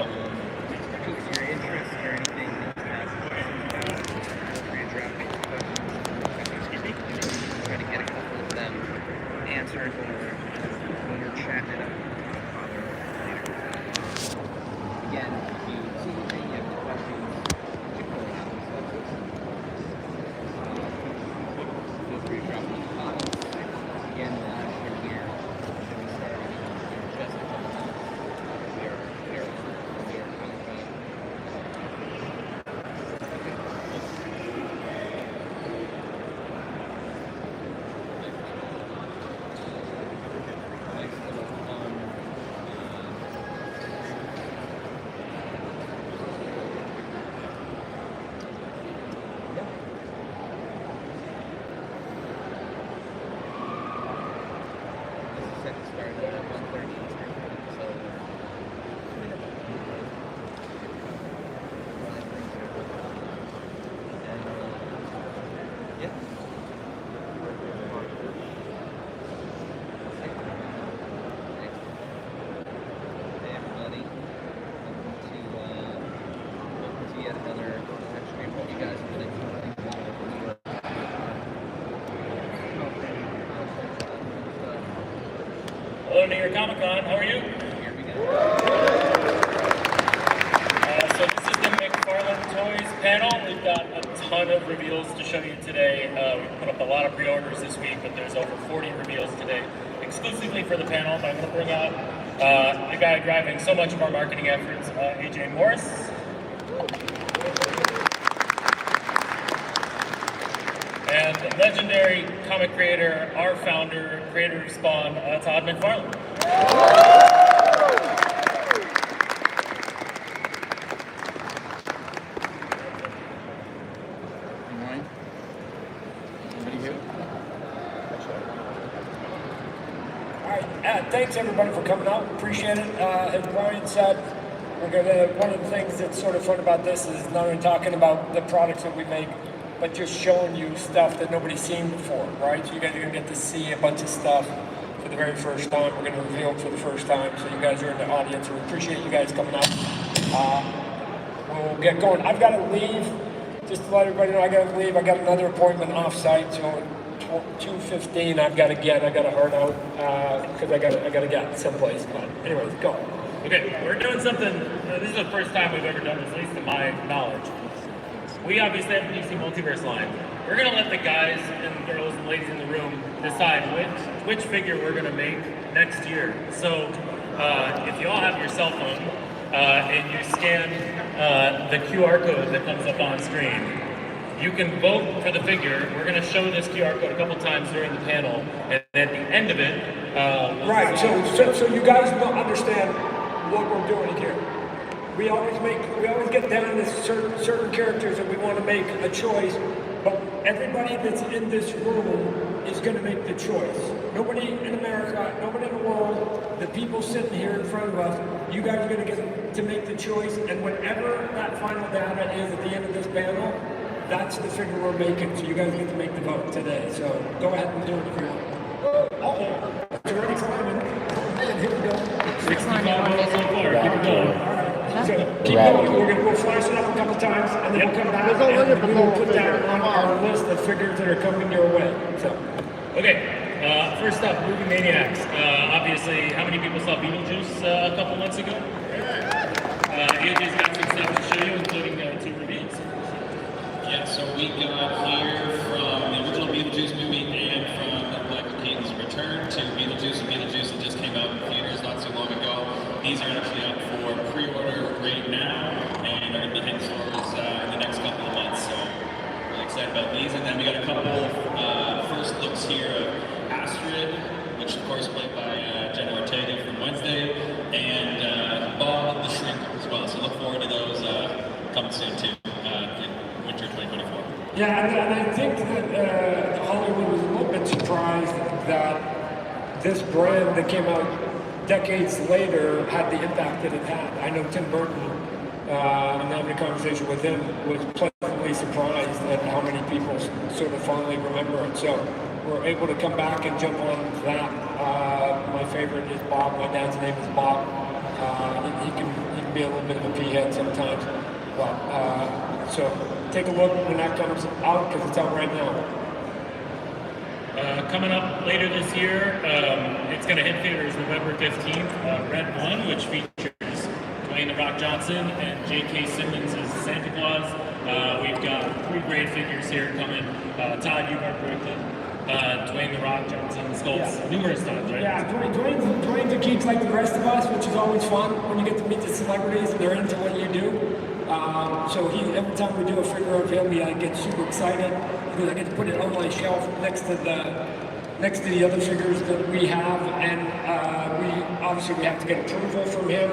your interest or anything that you have questions about, feel free to drop me some questions. Try to get a couple of them answered when you're chatting it up. Again, if you see anything, you have any questions, you can pull it out. Feel free to drop them in the comments. Again, we're here. We started just a couple months. We are Comic Con. Nice little fun. This is set to start at 1:30 Eastern Time, so yeah. Hey everybody, welcome to yet another live stream. Hope you guys have been enjoying New York. Hello, New York Comic Con. How are you? Here we go. So this is the McFarlane Toys panel. We've got a ton of reveals to show you today. We put up a lot of pre-orders this week, but there's over 40 reveals today, exclusively for the panel. But I'm going to bring out the guy driving so much of our marketing efforts, AJ Morris. And legendary comic creator, our founder, creator of Spawn, Todd McFarlane. Good morning. Anybody here? All right, thanks everybody for coming out. Appreciate it. As Brian said, we're gonna. One of the things that's sort of fun about this is not only talking about the products that we make, but just showing you stuff that nobody's seen before, right? So you guys are gonna get to see a bunch of stuff for the very first time. We're gonna reveal it for the first time, so you guys are in the audience. So we appreciate you guys coming out. We'll get going. I've got to leave. Just to let everybody know, I got to leave. I got another appointment off-site, so 2:15. I got to hard out because I got to get someplace. But anyways, go. Okay, we're doing something. This is the first time we've ever done this, at least to my knowledge. We obviously have the DC Multiverse line. We're gonna let the guys and girls and ladies in the room decide which figure we're gonna make next year. So if you all have your cell phone and you scan the QR code that comes up on screen, you can vote for the figure. We're gonna show this QR code a couple times during the panel, and at the end of it, Right. So you guys don't understand what we're doing here. We always get down to certain characters that we want to make a choice, but everybody that's in this room is going to make the choice. Nobody in America, nobody in the world, the people sitting here in front of us, you guys are going to get to make the choice, and whatever that final data is at the end of this panel, that's the figure we're making. So you guys get to make the vote today. So go ahead and do it if you want. Oh, it's already climbing. And here we go. 65 votes so far. Keep it going. So keep going. We'll flash it up a couple times, and then we'll come back and we will put that on our list of figures that are coming your way. So, okay, first up, movie Maniacs. Obviously, how many people saw Beetlejuice a couple months ago? AJ's got some stuff to show you, including 2 reviews. Yeah, so we got here from the original Beetlejuice movie and from Michael Keaton's return to Beetlejuice. And Beetlejuice that just came out in theaters not too long ago. These are actually up for pre-order right now and are going to be hitting stores in the next couple of months. So really excited about these. And then we got a couple first looks here of Astrid, which of course played by Jenna Ortega from Wednesday, and Bob the Shrink as well. So look forward to those coming soon too in winter 2024. yeah, and I think that Hollywood was a little bit surprised that this brand that came out decades later had the impact that it had. I know Tim Burton, and having a conversation with him, was pleasantly surprised at how many people sort of fondly remember it. So we're able to come back and jump on that. My favorite is Bob. My dad's name is Bob. He can be a little bit of a pea-head sometimes. But, so take a look when that comes out, because it's out right now. Coming up later this year, it's going to hit theaters November 15th, Red One, which features Dwayne "The Rock" Johnson and J.K. Simmons as Santa Claus. We've got 3 great figures here coming. Todd, you've worked with Dwayne "The Rock" Johnson sculpts numerous times, right? Yeah, Dwayne's a geek like the rest of us, which is always fun when you get to meet the celebrities and they're into what you do. So every time we do a figure of him, I get super excited because I get to put it on my shelf next to the other figures that we have, and we have to get approval from him.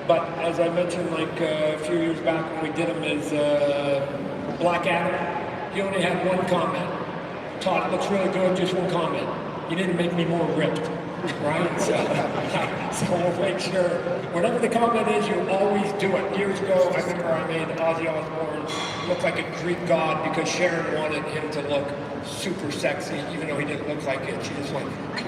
But as I mentioned, like a few years back when we did him as Black Adam, he only had one comment. Todd, it looks really good, just one comment. You didn't make me more ripped, right? So we'll make sure, whatever the comment is, you always do it. Years ago, I remember I made Ozzy Osbourne look like a Greek god because Sharon wanted him to look super sexy, even though he didn't look like it. She was like, can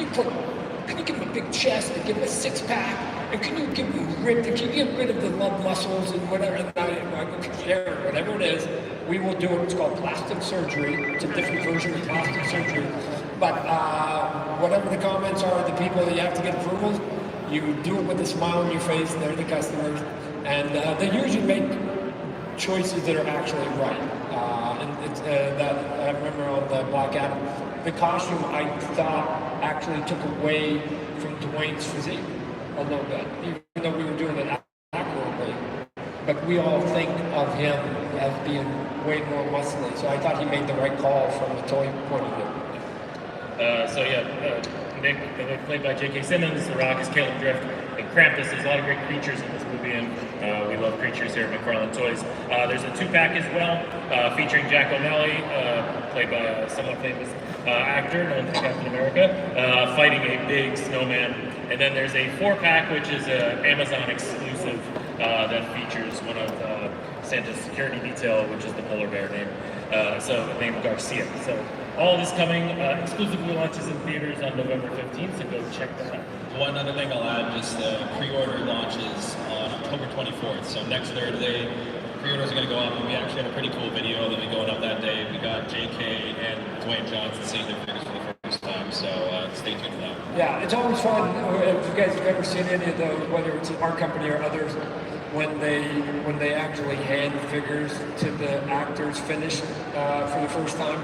you give him a big chest and give him a six-pack? And can you give him ripped? And can you get rid of the love muscles and whatever? And I'm like, Sharon, whatever it is, we will do it. It's called plastic surgery. It's a different version of plastic surgery. But whatever the comments are, the people that you have to get approvals, you do it with a smile on your face. They're the customers. And they usually make choices that are actually right. And it's, that I remember on the Black Adam, the costume I thought actually took away from Dwayne's physique a little bit, even though we were doing it accurately. But we all think of him as being way more muscly. So I thought he made the right call from the toy point of view. Nick, played by J.K. Simmons, The Rock is Caleb Drift, and Krampus. There's a lot of great creatures in this movie, and we love creatures here at McFarlane Toys. There's a 2-pack as well, featuring Jack O'Malley, played by a somewhat famous actor known for Captain America, fighting a big snowman. And then there's a 4-pack, which is an Amazon exclusive that features one of Santa's security detail, which is the polar bear named Garcia. So all this coming exclusively launches in theaters on November 15th, so go check that out. One other thing I'll add, just pre-order launches on October 24th. So next Thursday, pre-orders are going to go up, and we actually had a pretty cool video that'll be going up that day. We got JK and Dwayne Johnson seeing their figures for the first time, so stay tuned for that. Yeah, it's always fun. If you guys have ever seen any of those, whether it's our company or others, when they actually hand figures to the actors finished for the first time,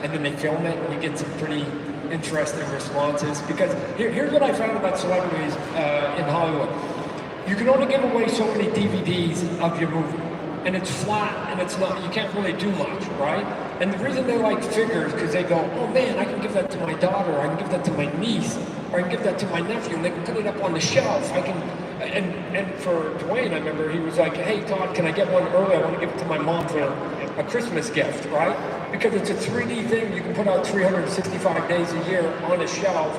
and then they film it, and you get some pretty interesting responses. Because here's what I found about celebrities in Hollywood. You can only give away so many DVDs of your movie. And it's flat, and it's not, you can't really do much, right? And the reason they like figures, because they go, oh man, I can give that to my daughter, I can give that to my niece, or I can give that to my nephew, and they can put it up on the shelf. And for Dwayne, I remember he was like, hey Todd, can I get one early? I want to give it to my mom for a Christmas gift, right? Because it's a 3D thing, you can put out 365 days a year on a shelf,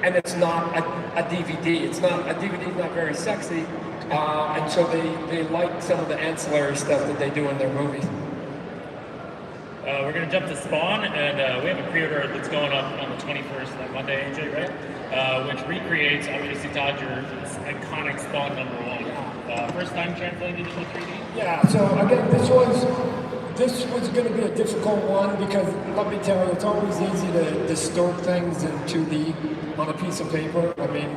and it's not a DVD. A DVD is not very sexy, and so they like some of the ancillary stuff that they do in their movies. We're going to jump to Spawn, and we have a pre-order that's going up on the 21st, that Monday, AJ, right? Which recreates, obviously, Todd, your iconic Spawn #1. First time translated into 3D? Yeah, so again, this was going to be a difficult one because, let me tell you, it's always easy to distort things in 2D on a piece of paper. I mean,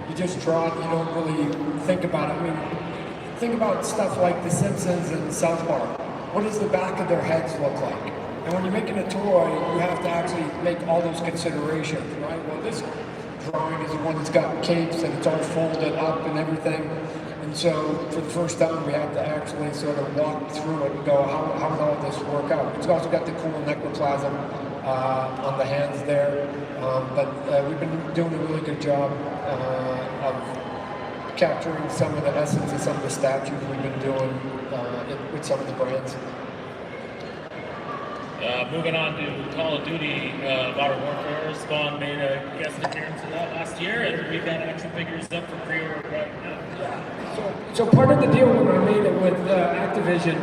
you just draw it, you don't really think about it. I mean, think about stuff like The Simpsons and South Park. What does the back of their heads look like? And when you're making a toy, you have to actually make all those considerations, right? Well, this drawing is the one that's got capes and it's all folded up and everything. And so for the first time, we have to actually sort of walk through it and go, how would all this work out? It's also got the cool necroplasm on the hands there. But we've been doing a really good job of capturing some of the essence of some of the statues we've been doing with some of the brands. Moving on to Call of Duty Modern Warfare, Spawn made a guest appearance in that last year, and we've got action figures up for pre-order right now. So part of the deal when I made it with Activision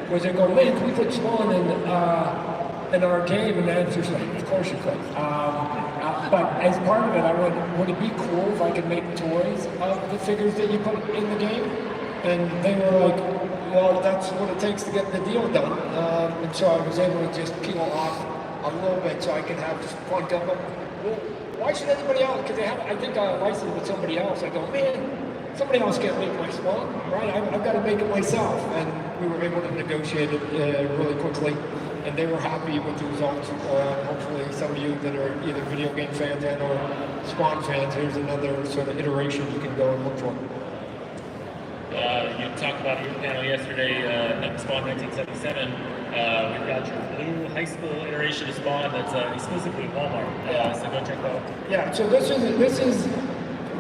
was they go, man, can we put Spawn in our game? And the answer's like, of course you could. But as part of it, I went, would it be cool if I could make toys of the figures that you put in the game? And they were like, well, that's what it takes to get the deal done. And so I was able to just peel off a little bit so I could have just fun done. Well, why should anybody else? Because I think I licensed with somebody else. I go, man, somebody else can't make my Spawn, right? I've got to make it myself. And we were able to negotiate it really quickly. And they were happy with the results. Hopefully some of you that are either video game fans and or Spawn fans, here's another sort of iteration you can go and look for. You talked about your panel yesterday, Spawn 1977. We've got your blue high school iteration of Spawn that's exclusively at Walmart. So go check that out. Yeah, so this is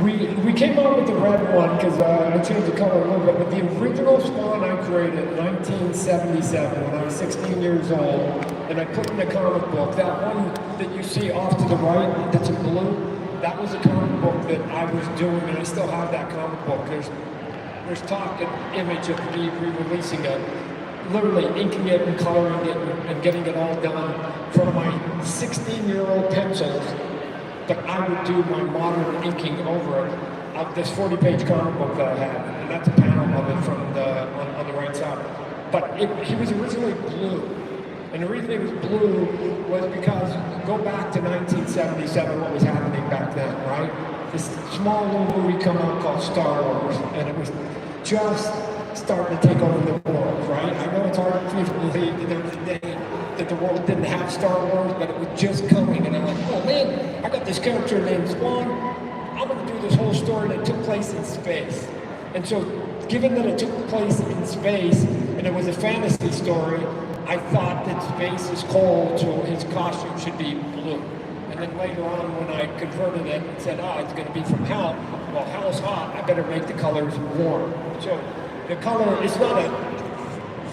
we came out with the red one because I changed the color a little bit, but the original Spawn I created in 1977 when I was 16 years old, and I put in a comic book. That one that you see off to the right that's in blue, that was a comic book that I was doing, and I still have that comic book. There's talk and image of me re-releasing it, literally inking it and coloring it and getting it all done from my 16-year-old pencils. But I would do my modern inking over it of this 40-page comic book that I had, and that's a panel of it from on the right side. But he was originally blue, and the reason he was blue was because go back to 1977, what was happening back then, right? This small little movie come out called Star Wars, and it was just starting to take over the world, right? I know it's hard for you to believe that there was a day that the world didn't have Star Wars, but it was just coming, and I'm like, oh man, I got this character named Spawn, I'm gonna do this whole story that took place in space. And so, given that it took place in space, and it was a fantasy story, I thought that space is cold, so his costume should be blue. And then later on, when I converted it and said, it's going to be from hell, well, hell's hot, I better make the colors warm. So the color is not a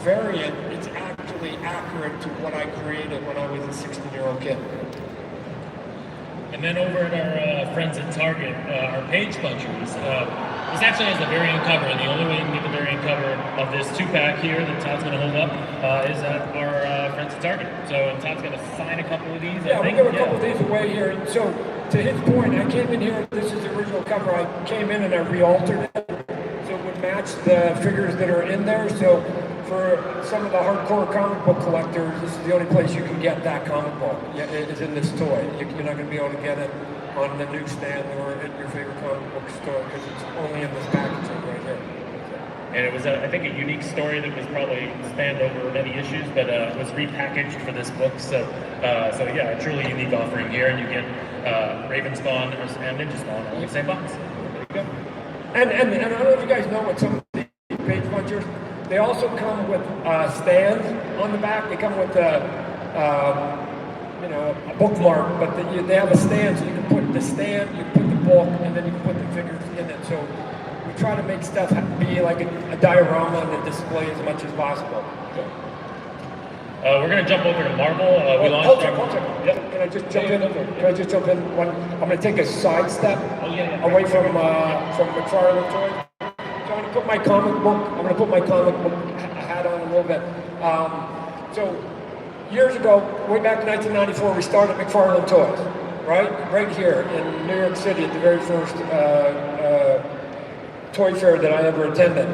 variant, it's actually accurate to what I created when I was a 16-year-old kid. And then over at our friends at Target, our page punchers, this actually has a variant cover, and the only way you can get the variant cover of this 2-pack here that Todd's going to hold up is at our friends at Target. So Todd's going to sign a couple of these. Yeah, we give a couple of these away here. So to his point, I came in here, this is the original cover, I came in and I re-altered it so it would match the figures that are in there. So for some of the hardcore comic book collectors, this is the only place you can get that comic book. It's in this toy. You're not going to be able to get it on the newsstand or at your favorite comic book store because it's only in this packaging right here. And it was, I think, a unique story that was probably spanned over many issues, but was repackaged for this book. So yeah, a truly unique offering here, and you get Raven Spawn and Ninja Spawn all in the same box. There you go. And I don't know if you guys know what some of these page punchers, they also come with stands on the back. They come with a bookmark, but they have a stand, so you can put the stand, you can put the book, and then you can put the figures in it. So we try to make stuff be like a diorama and a display as much as possible. So. We're going to jump over to Marvel. We launched Yep. Can I just jump in? Can I just jump in? I'm going to take a side step away from McFarlane toys. So I'm going to put my comic book hat on a little bit. So years ago, way back in 1994, we started McFarlane Toys, right here in New York City at the very first toy fair that I ever attended.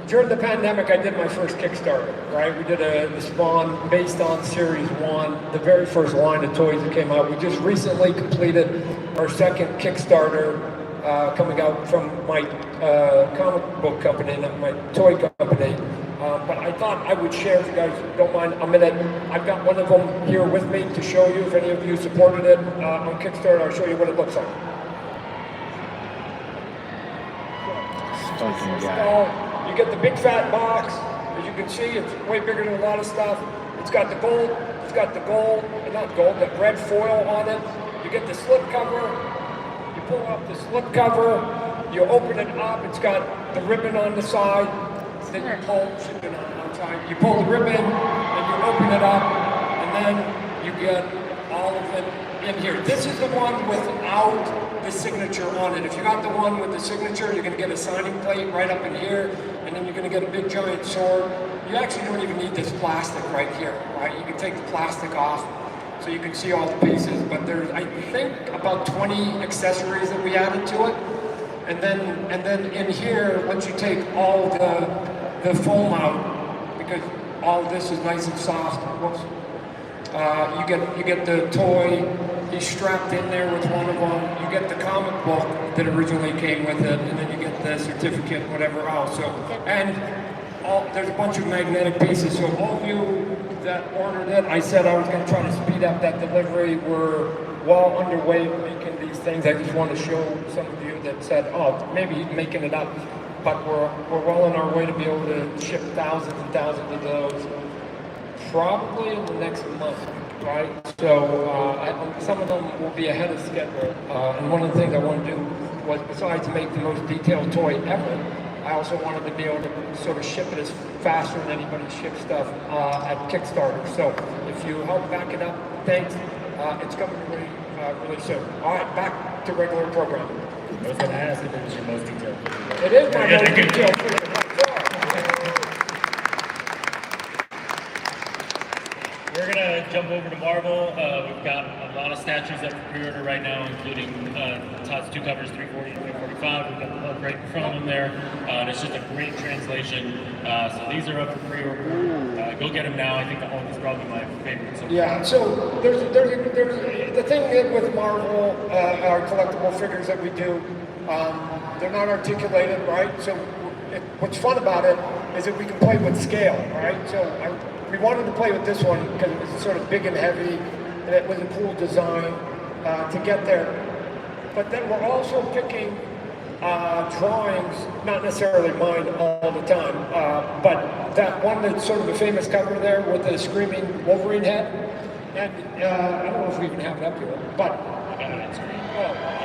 During the pandemic, I did my first Kickstarter, right? We did the Spawn based on Series 1, the very first line of toys that came out. We just recently completed our second Kickstarter coming out from my comic book company, my toy company. But I thought I would share, if you guys don't mind, I've got one of them here with me to show you. If any of you supported it on Kickstarter, I'll show you what it looks like. You get the big fat box. As you can see, it's way bigger than a lot of stuff. It's got the gold, that red foil on it. You get the slip cover. You pull up the slip cover. You open it up. It's got the ribbon on the side. Then you pull the ribbon, and you open it up, and then you get all of it in here. This is the one without the signature on it. If you got the one with the signature, you're going to get a signing plate right up in here, and then you're going to get a big giant sword. You actually don't even need this plastic right here, right? You can take the plastic off so you can see all the pieces, but there's, I think, about 20 accessories that we added to it. And then in here, once you take all the foam out, because all this is nice and soft, whoops, you get the toy. He's strapped in there with one of them. You get the comic book that originally came with it, and then you get the certificate, whatever else. So, and there's a bunch of magnetic pieces. So all of you that ordered it, I said I was going to try to speed up that delivery. We're well underway making these things. I just want to show some of you that said, oh, maybe he's making it up. But we're well on our way to be able to ship thousands and thousands of those probably in the next month. Right, so some of them will be ahead of schedule, and one of the things I wanted to do was, besides make the most detailed toy ever, I also wanted to be able to sort of ship it as faster than anybody ships stuff at Kickstarter. So if you help back it up, thanks. It's coming really soon. All right, back to regular programming. I was going to ask if it was your most detailed. It is my most detailed figure. We're going to jump over to Marvel. We've got a lot of statues up for pre-order right now, including Todd's two covers, 340 and 345. We've got the book right in front of them there. And it's just a great translation. So these are up for pre-order. Go get them now. I think the Hulk is probably my favorite. So yeah, so there's the thing with Marvel, our collectible figures that we do, they're not articulated, right? So what's fun about it is that we can play with scale, right? So we wanted to play with this one because it was sort of big and heavy, and it was a cool design to get there. But then we're also picking drawings, not necessarily mine all the time, but that one that's sort of a famous cover there with the screaming Wolverine head. And I don't know if we even have it up here, but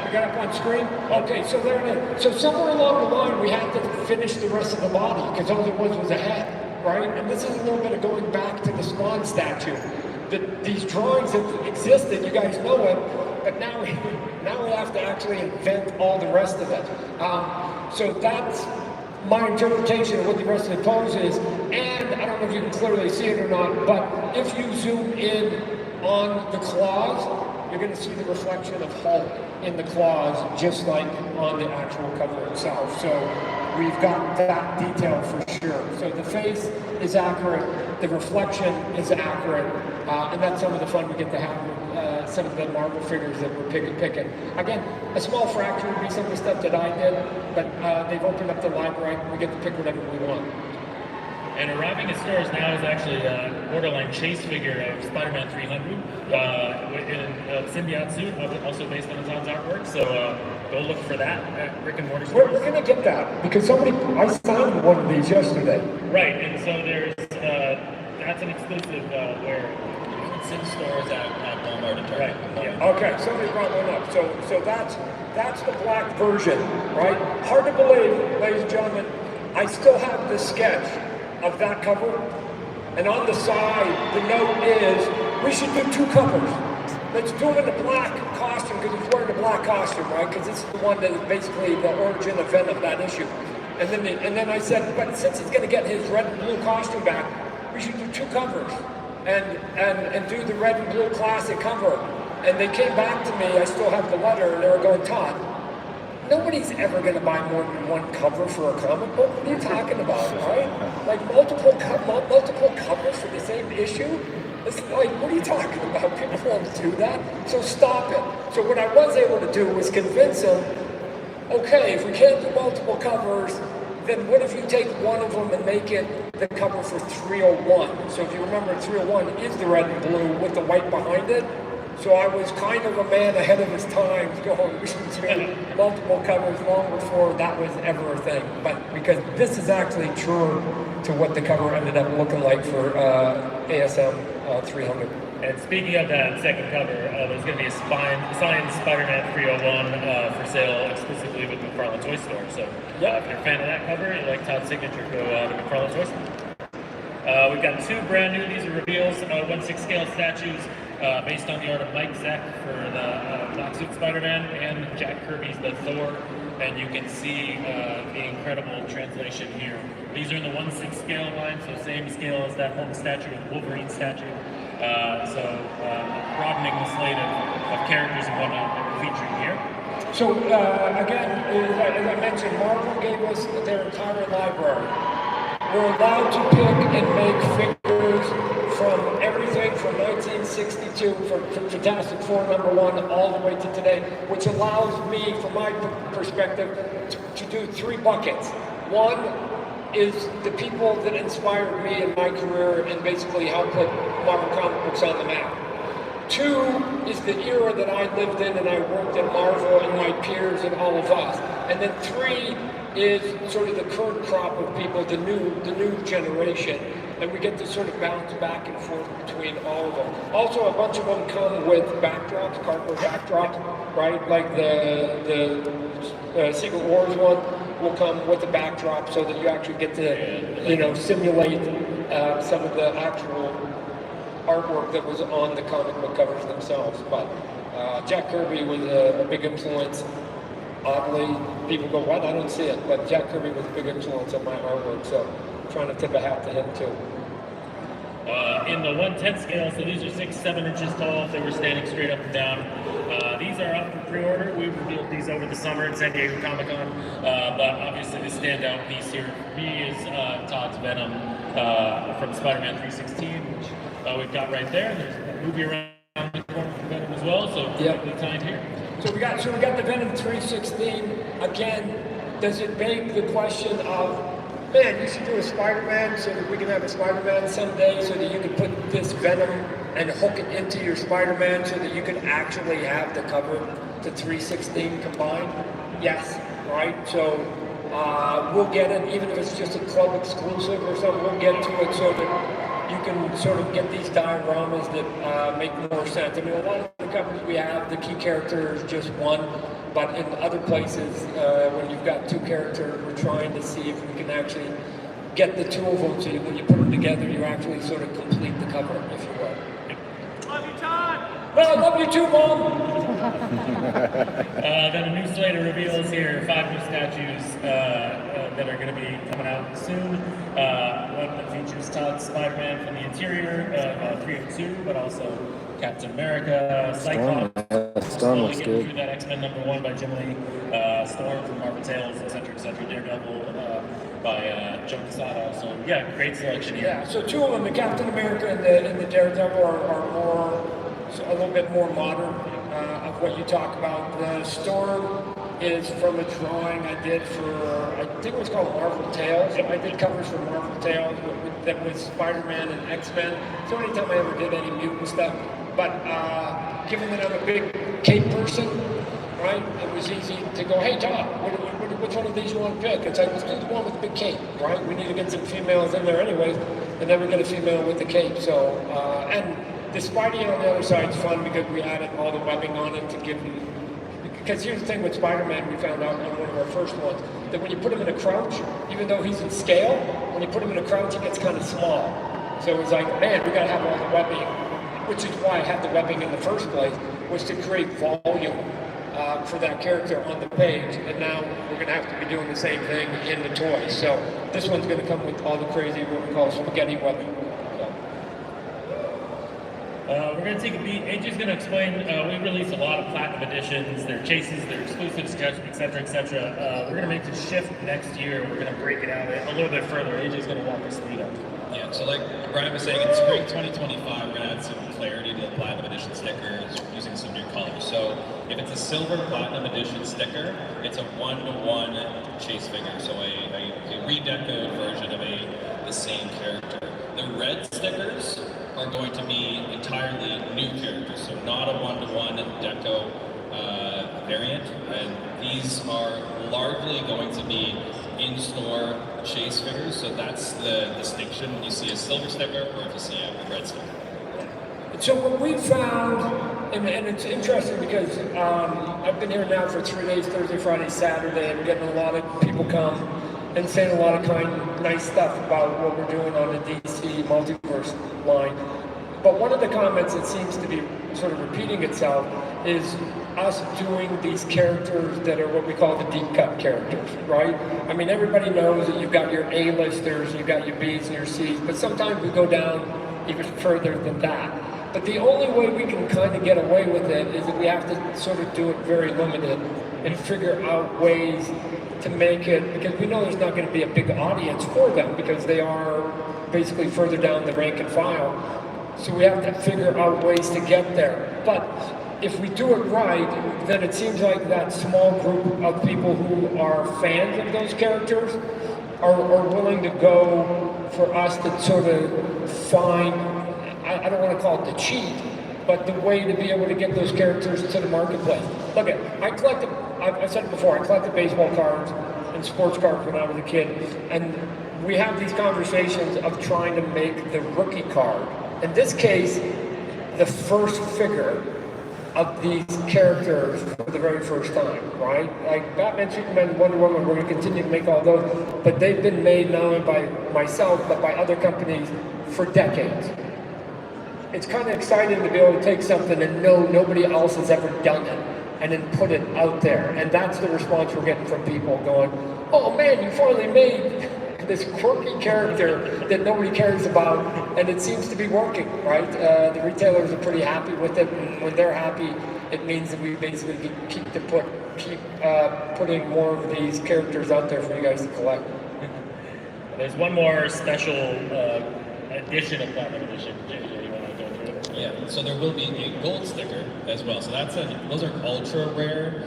we got it on screen? Okay, so there it is. So somewhere along the line, we had to finish the rest of the body because all it was a head. Right? And this is a little bit of going back to the Spawn statue. These drawings that existed, you guys know it, but now we have to actually invent all the rest of it. So that's my interpretation of what the rest of the pose is. And I don't know if you can clearly see it or not, but if you zoom in on the claws, you're going to see the reflection of Hulk in the claws, just like on the actual cover itself. So we've got that detail for sure. So the face is accurate, the reflection is accurate, and that's some of the fun we get to have with some of the Marvel figures that we're picking. Again, a small fraction would be some of the stuff that I did, but they've opened up the library, we get to pick whatever we want. And arriving at stores now is actually a borderline chase figure of Spider-Man 300 in a symbiote suit, also based on Todd's artwork. So go look for that at Rick and Morty stores. We're going to get that because I signed one of these yesterday. Right, and so there's that's an exclusive where It's in stores at Walmart and Target. Right. Yeah. Okay, somebody brought one up. So that's the black version, right? Hard to believe, ladies and gentlemen. I still have the sketch of that cover, and on the side, the note is, we should do two covers. Let's do him in the black costume, because he's wearing the black costume, right? Because this is the one that is basically the origin event of that issue. And then I said, but since he's going to get his red and blue costume back, we should do two covers, and do the red and blue classic cover. And they came back to me, I still have the letter, and they were going, Todd, nobody's ever going to buy more than one cover for a comic book. What are you talking about, right? Like multiple covers for the same issue? It's like, what are you talking about? People won't do that. So stop it. So what I was able to do was convince them, okay, if we can't do multiple covers, then what if you take one of them and make it the cover for 301? So if you remember, 301 is the red and blue with the white behind it. So I was kind of a man ahead of his time, going, we should do multiple covers long before that was ever a thing. But because this is actually true to what the cover ended up looking like for ASM 300. And speaking of that second cover, there's going to be a signed Spider-Man 301 for sale exclusively with McFarlane Toy Store. So if you're a fan of that cover, you like Todd's signature, go to McFarlane Toy Store. We've got two brand new, these are reveals, 1/6 scale statues based on the art of Mike Zeck for the Black Suit Spider-Man and Jack Kirby's The Thor. And you can see the incredible translation here. These are in the 1/6 scale line, so same scale as that Hulk statue, Wolverine statue. So broadening the slate of characters and whatnot that we're featuring here. So again, as I mentioned, Marvel gave us their entire library. We're allowed to pick and make figures from everything from 1962, from Fantastic Four #1 all the way to today, which allows me, from my perspective, to do 3 buckets. One is the people that inspired me in my career and basically helped put Marvel comic books on the map. 2 is the era that I lived in and I worked at Marvel and my peers and all of us. And then 3 is sort of the current crop of people, the new generation. And we get to sort of bounce back and forth between all of them. Also, a bunch of them come with backdrops, cardboard backdrops, right? Like the Secret Wars one will come with a backdrop so that you actually get to, you know, simulate some of the actual artwork that was on the comic book covers themselves. But Jack Kirby was a big influence. Oddly, people go, what? I don't see it. But Jack Kirby was a big influence on my artwork, so I'm trying to tip a hat to him too. In the 1/10 scale, so these are 6-7 inches tall if they were standing straight up and down. These are up for pre-order. We revealed these over the summer at San Diego Comic-Con, but obviously the standout piece here for me is Todd's Venom from Spider-Man 316, which we've got right there. There's a movie around the corner for Venom as well, so perfectly timed here. So we got the Venom 316. Again, does it beg the question of, man, you should do a Spider-Man so that we can have a Spider-Man someday so that you can put this Venom and hook it into your Spider-Man so that you can actually have the cover to 316 combined? Yes, right? So we'll get it, even if it's just a club exclusive or something, we'll get to it so that you can sort of get these dioramas that make more sense. I mean, a lot of the covers we have, the key character is just one, but in other places, when you've got 2 characters, we're trying to see if we can actually get the 2 of them so when you put them together, you actually sort of complete the cover, if you will. Love you, Todd! Well, I love you too, Mom! Then a new slate of reveals here, 5 new statues that are going to be coming out soon. One that features Todd's Spider-Man from the interior, 302, but also Captain America, Cyclops. Storm looks good. Through that X-Men #1 by Jim Lee, Storm from Marvel Tales, etc., Daredevil by Joe Quesada. So yeah, great selection here. Yeah, so 2 of them, the Captain America and the Daredevil are more, a little bit more modern of what you talk about. The Storm is from a drawing I did for, I think it was called Marvel Tales. I did covers for Marvel Tales that was Spider-Man and X-Men. So anytime I ever did any mutant stuff. But given that I'm a big cape person, right, it was easy to go, hey Todd, which one of these you want to pick? It's like, let's do the one with the big cape, right? We need to get some females in there anyways, and then we get a female with the cape. So, and the Spidey on the other side is fun because we added all the webbing on it to give him. Because here's the thing with Spider-Man, we found out on one of our first ones, that when you put him in a crouch, even though he's in scale, when you put him in a crouch, he gets kind of small. So it was like, man, we gotta have all the webbing, which is why I had the webbing in the first place, was to create volume for that character on the page. And now we're gonna have to be doing the same thing in the toys. So this one's gonna come with all the crazy, what we call spaghetti webbing. We're going to take a beat. AJ's going to explain. We release a lot of platinum editions, their chases, their exclusives, etc., etc. We're going to make the shift next year. We're going to break it out a little bit further. AJ's going to walk us through that. Yeah, so like Brian was saying, in spring 2025, we're going to add some clarity to the Platinum Edition stickers using some new colors. So if it's a silver Platinum Edition sticker, it's a 1-to-1 chase figure, so a redecoed version of the same character. The red stickers are going to be entirely new characters, so not a 1-to-1 deco variant, and these are largely going to be in-store chase figures, so that's the distinction when you see a silver sticker or if you see a red sticker. So what we found, and it's interesting because I've been here now for 3 days, Thursday, Friday, Saturday, and getting a lot of people come and saying a lot of nice stuff about what we're doing on the DC Multiverse line. But one of the comments that seems to be sort of repeating itself is us doing these characters that are what we call the deep cut characters, right? I mean, everybody knows that you've got your A-listers, you've got your B's and your C's, but sometimes we go down even further than that. But the only way we can kind of get away with it is that we have to sort of do it very limited and figure out ways to make it, because we know there's not going to be a big audience for them because they are basically further down the rank and file. So we have to figure out ways to get there. But if we do it right, then it seems like that small group of people who are fans of those characters are willing to go for us to sort of find, I don't want to call it the cheat, but the way to be able to get those characters to the marketplace. Look, I've said it before, I collected baseball cards and sports cards when I was a kid, and we have these conversations of trying to make the rookie card. In this case, the first figure of these characters for the very first time, right? Like Batman, Superman, Wonder Woman, we're going to continue to make all those, but they've been made not only by myself, but by other companies for decades. It's kind of exciting to be able to take something and know nobody else has ever done it, and then put it out there. And that's the response we're getting from people going, oh man, you finally made this quirky character that nobody cares about, and it seems to be working, right? The retailers are pretty happy with it, and when they're happy, it means that we basically keep putting more of these characters out there for you guys to collect. There's one more special edition of Platinum Edition. JJ, you want to go through it? Yeah, so there will be a gold sticker as well. So those are ultra rare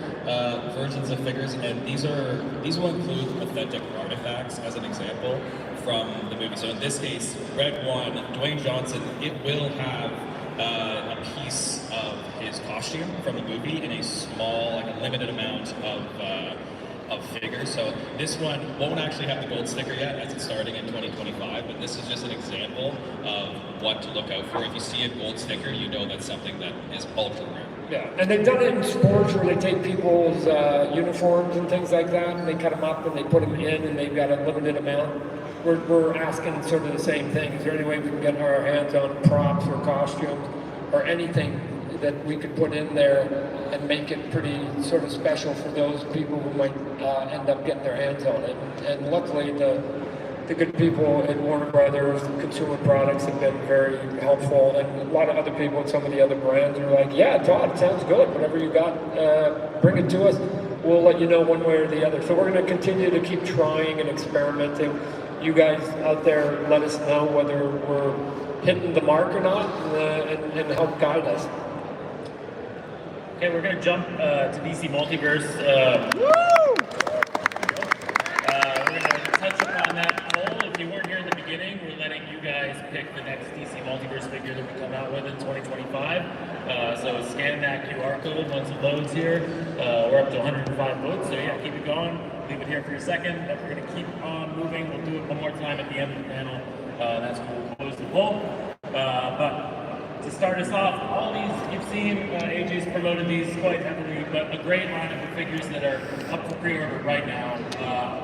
versions of figures, and these will include authentic artifacts, as an example, from the movie. So in this case, Red One, Dwayne Johnson, it will have a piece of his costume from the movie in a small, like a limited amount of figures. So this one won't actually have the gold sticker yet, as it's starting in 2025, but this is just an example of what to look out for. If you see a gold sticker, you know that's something that is ultra rare. Yeah, and they've done it in sports where they take people's uniforms and things like that, and they cut them up and they put them in, and they've got a limited amount. We're asking sort of the same thing. Is there any way we can get our hands on props or costumes or anything that we could put in there and make it pretty sort of special for those people who might end up getting their hands on it? And luckily, the good people at Warner Brothers, Consumer Products, have been very helpful, and a lot of other people at some of the other brands are like, yeah, Todd, it sounds good. Whatever you got, bring it to us. We'll let you know one way or the other. So we're going to continue to keep trying and experimenting. You guys out there, let us know whether we're hitting the mark or not, and help guide us. Okay, we're going to jump to DC Multiverse. We're going to touch upon that poll. If you weren't here in the beginning, we're letting you guys pick the next DC Multiverse figure that we come out with in 2025. So scan that QR code once it loads here. We're up to 105 votes, so yeah, keep it going. Leave it here for a second, but we're going to keep on moving. We'll do it one more time at the end of the panel. That's when we'll close the poll. But to start us off, all these, you've seen, AJ's promoted these quite heavily, but a great lineup of figures that are up for pre-order right now.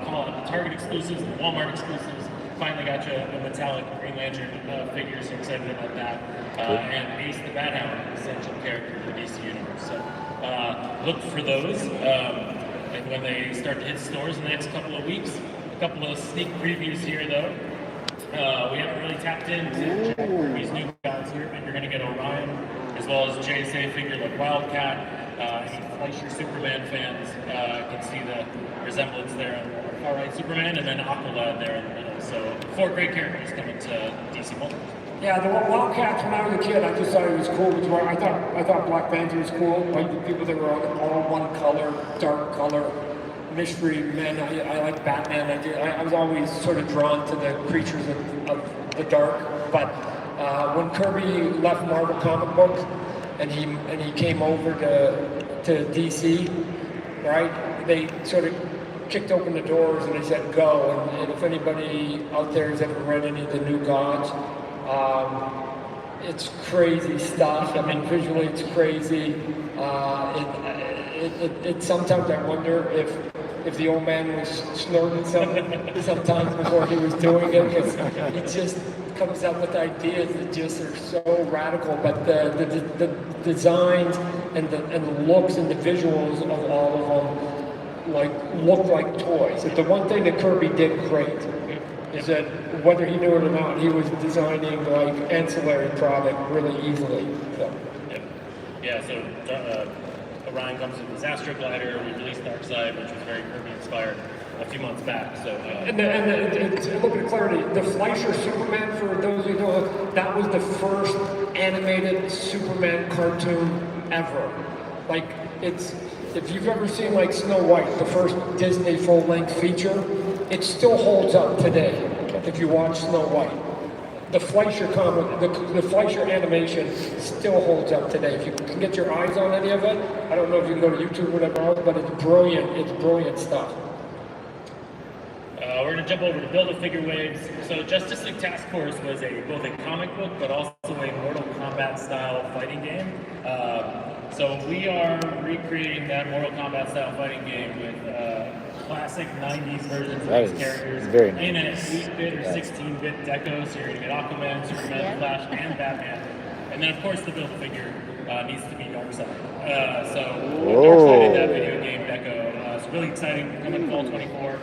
Call it the Target exclusives, the Walmart exclusives. Finally got you the metallic Green Lantern figures, so excited about that. And Ace the Bat Hound, an essential character in the DC universe. So look for those. And when they start to hit stores in the next couple of weeks. A couple of sneak previews here, though. We haven't really tapped into Jack Kirby's new gods here, but you're going to get Orion, as well as JSA figure like Wildcat. Fleischer Superman fans can see the resemblance there on the far right Superman, and then Aqualad there in the middle. So 4 great characters coming to DC Multiverse. Yeah, the Wildcats, when I was a kid, I just thought it was cool. I thought Black Panther was cool. Like the people that were all one color, dark color, mystery men. I like Batman. I was always sort of drawn to the creatures of the dark. But when Kirby left Marvel comic books and he came over to DC, right? They sort of kicked open the doors and they said go. And if anybody out there has ever read any of the New Gods, it's crazy stuff. I mean, visually it's crazy. It sometimes I wonder if the old man was snorting something sometimes before he was doing it, because he just comes up with ideas that just are so radical. But the designs and the looks and the visuals of all of them look like toys. The one thing that Kirby did great is that whether he knew it or not, he was designing like ancillary product really easily. So. Yeah. So Orion comes with this Astro Glider. We released Darkseid, which was very Kirby inspired a few months back. So, and a little bit of clarity, the Fleischer Superman, for those who know, that was the first animated Superman cartoon ever. Like, it's, if you've ever seen like Snow White, the first Disney full-length feature, it still holds up today if you watch Snow White. The Fleischer comic, the Fleischer animation still holds up today. If you can get your eyes on any of it, I don't know if you can go to YouTube or whatever else, but it's brilliant stuff. We're going to jump over to Build-A-Figure Waves. So Justice League Task Force was both a comic book, but also a Mortal Kombat style fighting game. So we are recreating that Mortal Kombat style fighting game with classic 90s versions of these characters in an 8-bit or 16-bit deco. So you're going to get Aquaman, Superman, Flash, and Batman. And then, of course, the Build-A-Figure needs to be Darkseid. So Darkseid in that video game deco. It's really exciting, coming fall 24.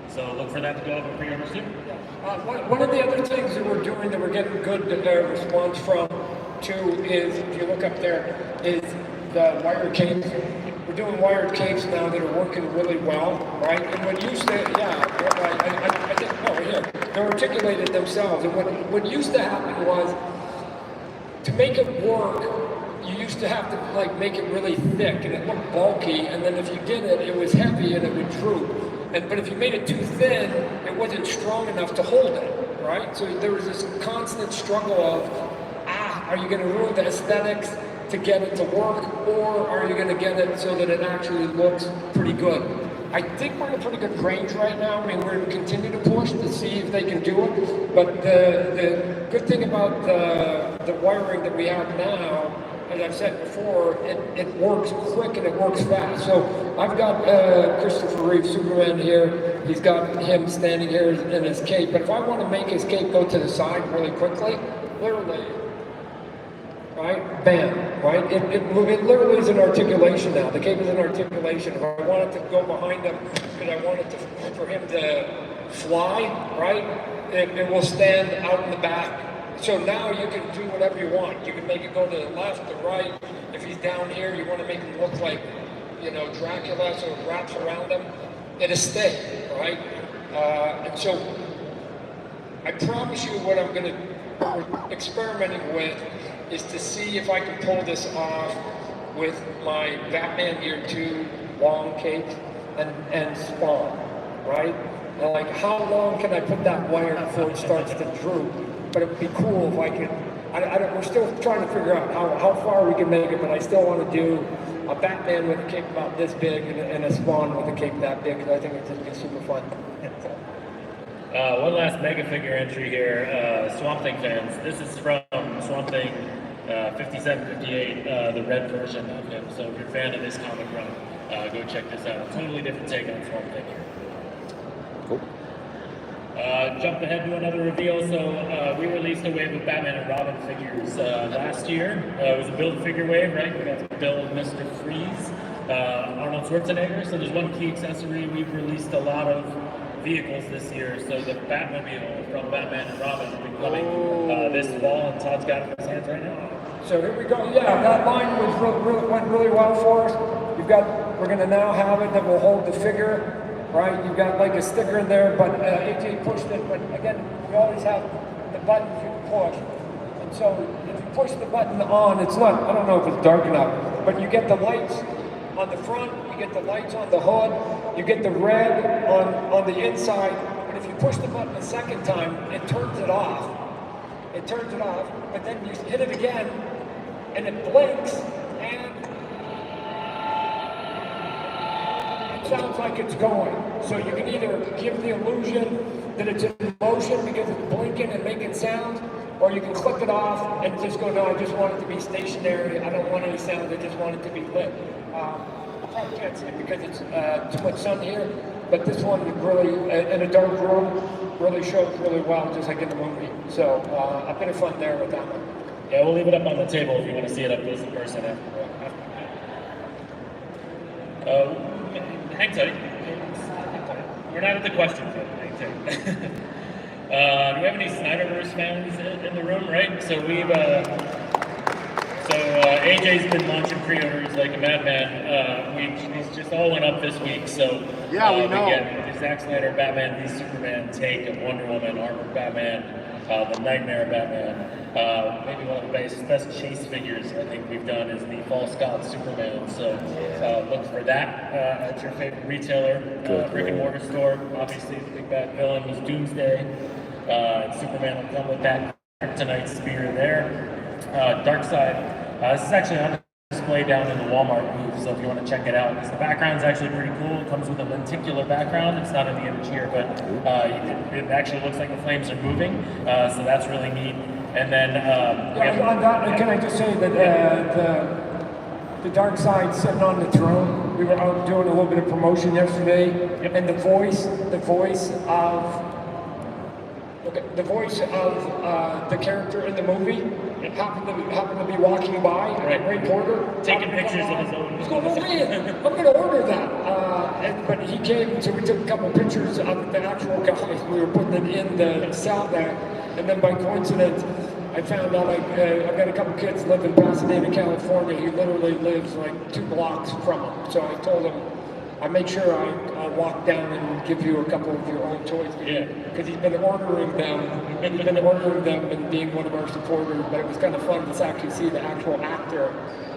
So look for that to go up in pre-orders too. One of the other things that we're doing that we're getting good response from too is, if you look up there, is the wired capes. We're doing wired capes now that are working really well, right? And what used to, I think, they articulated themselves. And what used to happen was, to make it work, you used to have to like make it really thick and it looked bulky, and then if you did it, it was heavy and it would droop. But if you made it too thin, it wasn't strong enough to hold it, right? So there was this constant struggle of, are you going to ruin the aesthetics to get it to work, or are you going to get it so that it actually looks pretty good? I think we're in a pretty good range right now. I mean, we're going to continue to push to see if they can do it. But the good thing about the wiring that we have now, as I've said before, it works quick and it works fast. So I've got Christopher Reeve, Superman here. He's got him standing here in his cape. But if I want to make his cape go to the side really quickly, literally, right, bam, right? It literally is an articulation now. The cape is an articulation. If I want it to go behind him, because I want it for him to fly, right, it will stand out in the back. So now you can do whatever you want. You can make it go to the left, the right. If he's down here, you want to make him look like, Dracula, so it wraps around him. It'll stay, right? And so I promise you what I'm going to experimenting with is to see if I can pull this off with my Batman Year 2 long cape and Spawn, right? And like, how long can I put that wire before it starts to droop? But it would be cool if I could, we're still trying to figure out how far we can make it, but I still want to do a Batman with a cape about this big and a Spawn with a cape that big, because I think it's just be super fun. One last mega figure entry here, Swamp Thing fans. This is from Swamp Thing 5758, the red version of him. So if you're a fan of this comic run, go check this out. Totally different take on Swamp Thing here. Cool. Jump ahead to another reveal. So we released a wave of Batman and Robin figures last year. It was a Build-A-Figure wave, right? We got to build Mr. Freeze, Arnold Schwarzenegger. So there's one key accessory. We've released a lot of vehicles this year. So the Batmobile from Batman and Robin will be coming this fall, and Todd's got it in his hands right now. So here we go. Yeah, that line went really well for us. We're going to now have it that will hold the figure. Right, you've got like a sticker in there, but AJ pushed it. But again, we always have the buttons you can push. And so if you push the button on, it's not, I don't know if it's dark enough, but you get the lights on the front, you get the lights on the hood, you get the red on the inside. But if you push the button a second time, it turns it off. It turns it off, but then you hit it again, and it blinks, and sounds like it's going. So you can either give the illusion that it's in motion because it's blinking and making sounds, or you can click it off and just go, no, I just want it to be stationary. I don't want any sound. I just want it to be lit. I probably can't see it because it's too much sun here, but this one really, in a dark room, really shows really well, just like in the movie. So a bit of fun there with that one. Yeah, we'll leave it up on the table if you want to see it up close in person after. Hang tight. We're not at the questions yet. Hang tight. Do we have any Snyderverse fans in the room? Right. So we've So AJ's been launching pre-orders like a madman. These just all went up this week. So Yeah, we know. We get the Zack Snyder Batman v Superman take of Wonder Woman, Armored Batman, the Nightmare Batman. Maybe one of the best chase figures I think we've done is the False God Superman. So look for that at your favorite retailer, brick and mortar store. Obviously, the big bad villain was Doomsday. Superman will come with that Kryptonite spear there. Darkseid. This is actually on display down in the Walmart booth, so if you want to check it out, because the background's actually pretty cool. It comes with a lenticular background. It's not in the image here, but it actually looks like the flames are moving, so that's really neat. And then, can I just say that the Darkseid sitting on the throne? We were out doing a little bit of promotion yesterday, and the voice of the character in the movie happened to be walking by, a reporter taking pictures of his own. He's going, oh man, I'm going to order that. But he came, so we took a couple pictures of the actual guy. We were putting it in the cell there, and then by coincidence, I found out I've got a couple kids live in Pasadena, California. He literally lives like 2 blocks from him. So I told him, I make sure I walk down and give you a couple of your own toys. Because he's been ordering them. And being one of our supporters. But it was kind of fun to actually see the actual actor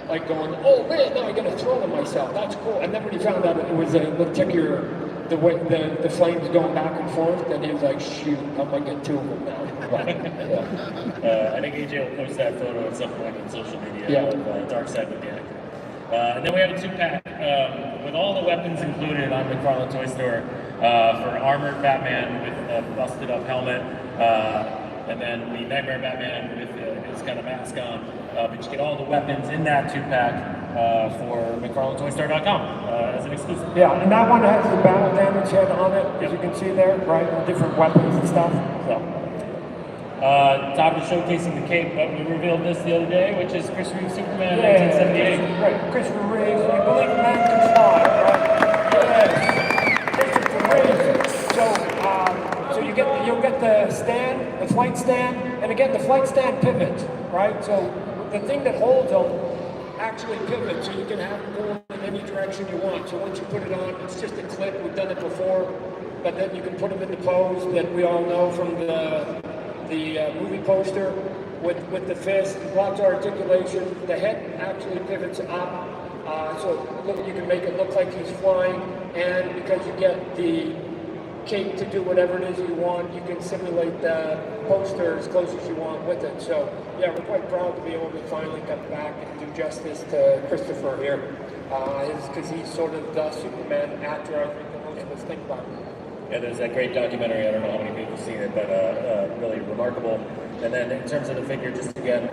like going, oh man, now I got to throw them myself. That's cool. And then when he found out it was a lenticular, the way the flames going back and forth, then he was like, shoot, I might get 2 of them now. I think AJ will post that photo at some point on social media of Darkseid with the actor. And then we have a 2-pack with all the weapons included on McFarlane Toy Store for Armored Batman with a busted up helmet, and then the Nightmare Batman with his kind of mask on. But you get all the weapons in that 2-pack for McFarlaneToyStore.com as an exclusive. Yeah, and that one has the battle damage head on it, as you can see there, right? Different weapons and stuff. So. Todd was showcasing the cape, but we revealed this the other day, which is Chris Reeve's Superman 1978. Right, Christopher Reeve, you believe man can fly, right? Yes, Christopher Reeve. So you'll get the stand, the flight stand, and again, the flight stand pivots, right? So the thing that holds them actually pivots, so you can have them go in any direction you want. So once you put it on, it's just a clip. We've done it before, but then you can put them in the pose that we all know from the movie poster with the fist, lots of articulation. The head actually pivots up, so you can make it look like he's flying, and because you get the cape to do whatever it is you want, you can simulate the poster as close as you want with it. So yeah, we're quite proud to be able to finally come back and do justice to Christopher here, because he's sort of the Superman actor I think that most of us think about. Yeah, there's that great documentary. I don't know how many people have seen it, but really remarkable. And then in terms of the figure, just again,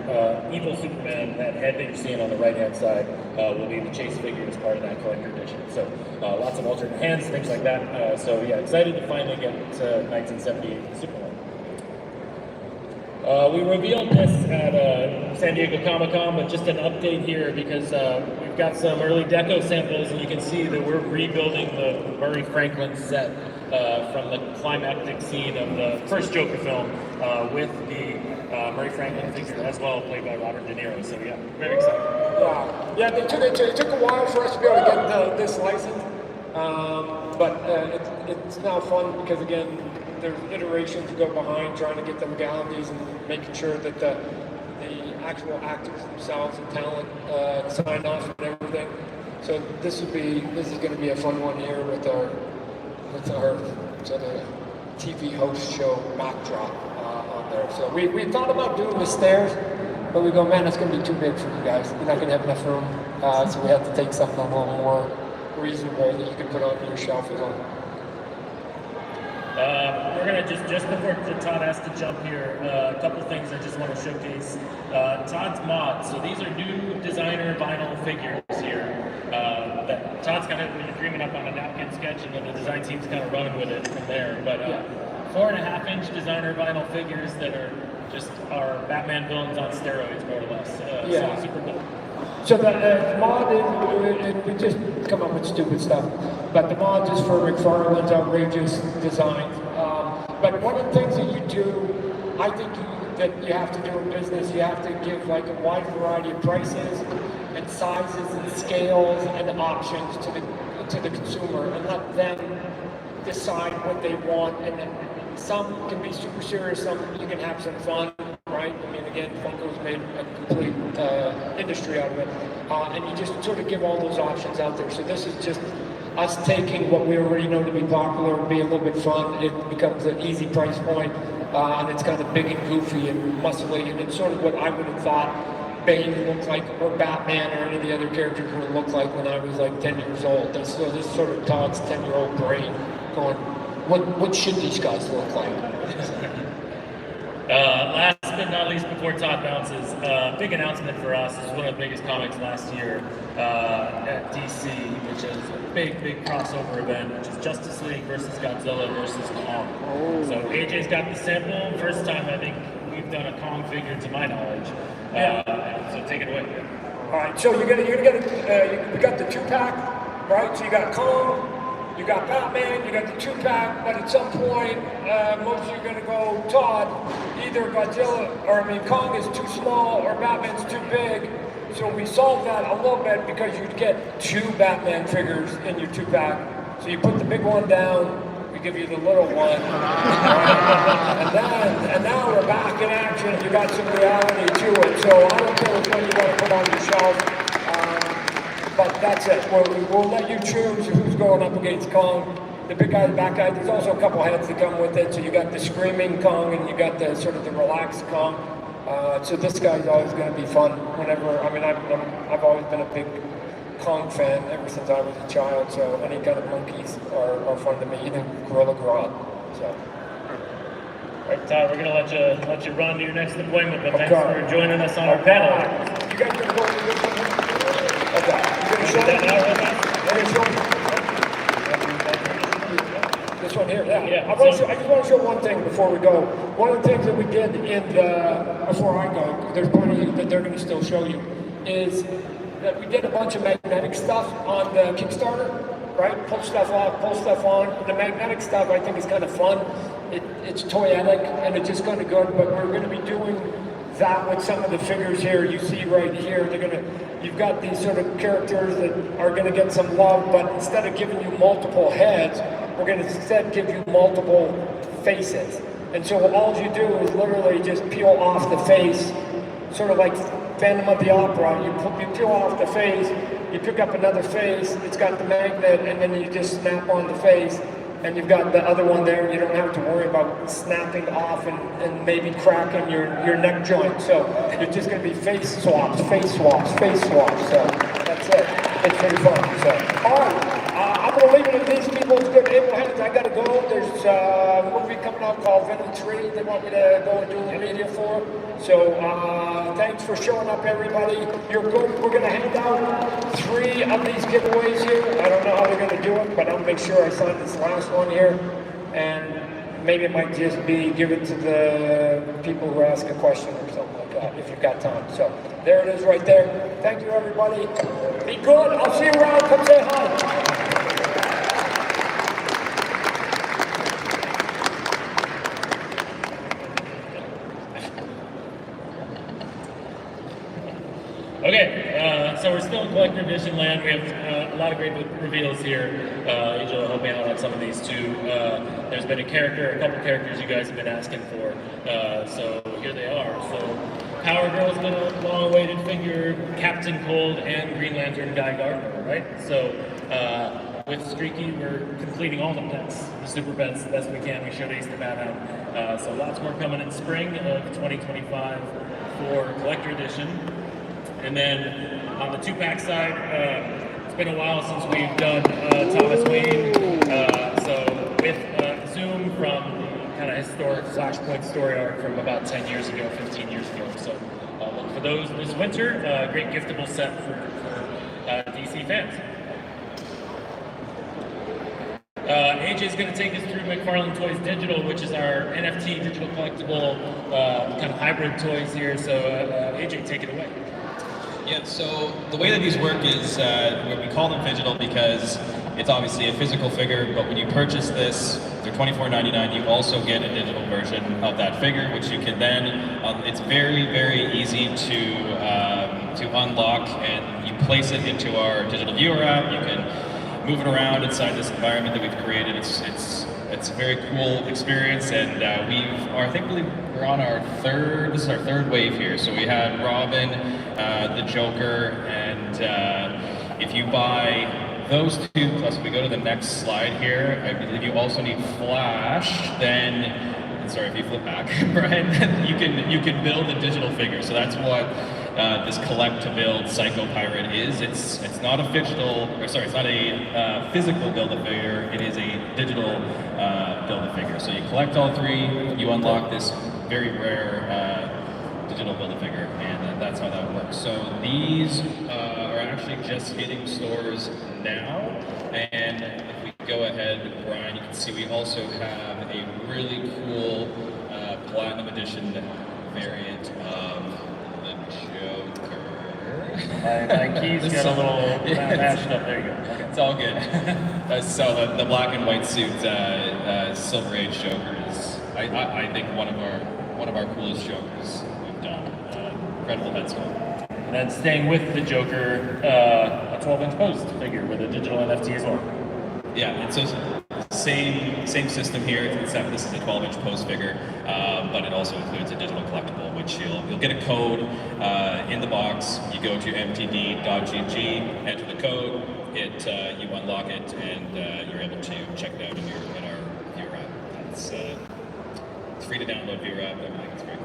Evil Superman, that head that you're seeing on the right-hand side will be the chase figure as part of that collector edition. So lots of alternate hands, things like that. So yeah, excited to finally get to 1978 Superman. We revealed this at San Diego Comic-Con, but just an update here because we've got some early deco samples, and you can see that we're rebuilding the Murray Franklin set from the climactic scene of the first Joker film with the Murray Franklin figure as well, played by Robert De Niro. So yeah, very excited. Yeah, it took a while for us to be able to get this licensed, but it's now fun because again, there's iterations to go behind trying to get the legalities and making sure that the actual actors themselves and talent sign off and everything. So this is going to be a fun one here with our sort of TV host show backdrop on there. So we thought about doing the stairs, but we go, man, it's going to be too big for you guys. You're not going to have enough room, so we have to take something a little more reasonable that you can put on your shelf as well. We're going to just before Todd has to jump here, a couple things I just want to showcase. Todd's mods. So these are new designer vinyl figures here. That Todd's kind of been dreaming up on a napkin sketch, and then the design team's kind of running with it from there. But 4.5-inch designer vinyl figures that are just our Batman villains on steroids, more or less. So super cool. So the mod is, we just come up with stupid stuff, but the mod is for McFarlane's outrageous designs. But one of the things that you do I think that you have to do in business, you have to give like a wide variety of prices and sizes and scales and options to the consumer and let them decide what they want. And then some can be super serious, some you can have some fun, right? I mean, again, Funko's made a complete industry out of it. And you just sort of give all those options out there. So this is just us taking what we already know to be popular, be a little bit fun. It becomes an easy price point, and it's kind of big and goofy and muscly, and it's sort of what I would have thought Bane looked like, or Batman, or any of the other characters would have looked like when I was like 10 years old. So this is sort of Todd's 10-year-old brain going, what should these guys look like? Last but not least, before Todd bounces, big announcement for us. This is one of the biggest comics last year at DC, which is a big crossover event, which is Justice League versus Godzilla versus Kong. So AJ's got the sample. First time I think we've done a Kong figure, to my knowledge. So take it away. All right. So you're gonna get you got the 2-pack, right? So you got Kong. You got Batman, you got the 2-pack, but at some point, most of you are going to go, Todd, either Kong is too small or Batman's too big. So we solved that a little bit because you'd get 2 Batman figures in your 2-pack. So you put the big one down, we give you the little one, and now we're back in action. You got some reality to it. So I don't care which one you want to put on your shelf. But that's it. We'll let you choose who's going up against Kong. The big guy, the back guy. There's also a couple heads that come with it. So you got the screaming Kong and you got the sort of the relaxed Kong. So this guy's always going to be fun. Whenever I've always been a big Kong fan ever since I was a child. So any kind of monkeys are fun to me. Even Gorilla Grodd. So. All right, Todd, we're going to let you run to your next appointment. But thanks for joining us on our panel. You guys going to go to this one? Okay. This one here, yeah. I just want to show one thing before we go. One of the things that we did before I go, there's plenty that they're going to still show you, is that we did a bunch of magnetic stuff on the Kickstarter, right? Pull stuff off, pull stuff on. The magnetic stuff I think is kind of fun. It's toyetic and it's just kind of good, but we're going to be doing that with some of the figures here. You see right here, you've got these sort of characters that are going to get some love, but instead of giving you multiple heads, we're going to instead give you multiple faces. And so all you do is literally just peel off the face, sort of like Phantom of the Opera. You peel off the face, you pick up another face, it's got the magnet, and then you just snap on the face. And you've got the other one there, you don't have to worry about snapping off and maybe cracking your neck joint. So you're just going to be face swaps. So that's it. It's pretty fun. So, all right, I'm going to leave it to these people. It's good able hands. I got to go. There's a movie coming out called Venom 3. They want me to go and do the media for. So thanks for showing up, everybody. You're good. We're going to hand out 3 of these giveaways here. I don't know how they're going to do it, but I'll make sure I sign this last one here. And maybe it might just be give it to the people who ask a question or something like that, if you've got time. So there it is right there. Thank you, everybody. Be good. I'll see you around. Come say hi. Okay, so we're still in collector edition land. We have a lot of great reveals here. Angel will help me out on some of these too. There's been a couple characters you guys have been asking for. So here they are. So Power Girl's been a long-awaited figure, Captain Cold, and Green Lantern Guy Gardner, right? So with Streaky, we're completing all the pets, the super pets, the best we can. We showed Ace the Batman. So lots more coming in spring of 2025 for collector edition. And then on the 2-pack side, it's been a while since we've done Thomas Wayne. So with Zoom from kind of historic Flashpoint story arc from about 10 years ago, 15 years ago. So look for those this winter. Great giftable set for DC fans. AJ's going to take us through McFarlane Toys Digital, which is our NFT digital collectible kind of hybrid toys here. So AJ, take it away. Yeah, so the way that these work is we call them digital because it's obviously a physical figure, but when you purchase this, they're $24.99, you also get a digital version of that figure, which you can then, it's very, very easy to unlock, and you place it into our digital viewer app. You can move it around inside this environment that we've created. It's a very cool experience, and I think we're on our this is our third wave here. So we had Robin, the Joker, and if you buy those two, plus if we go to the next slide here, I believe you also need Flash, then, sorry if you flip back, Brian, you can build a digital figure. So that's what this collect to build Psycho Pirate is. It's not a it's not a physical build-a-figure, it is a digital build-a-figure. So you collect all three, you unlock this very rare digital build-a-figure, and that's how that works. So these are actually just hitting stores now, and if we go ahead, Brian, you can see we also have a really cool Platinum Edition variant of the Joker. My keys got a little mashed up. There you go. Okay. It's all good. So the black and white suit Silver Age Joker is, I think, one of our coolest Jokers we've done. Incredible head sculpt. And then staying with the Joker, a 12-inch post figure with a digital NFT as well. Yeah, and so same system here, except this is a 12-inch post figure, but it also includes a digital collectible, which you'll get a code in the box. You go to mtd.gg, enter the code, you unlock it, and you're able to check it out in our viewer app. It's free to download viewer app. I think it's great.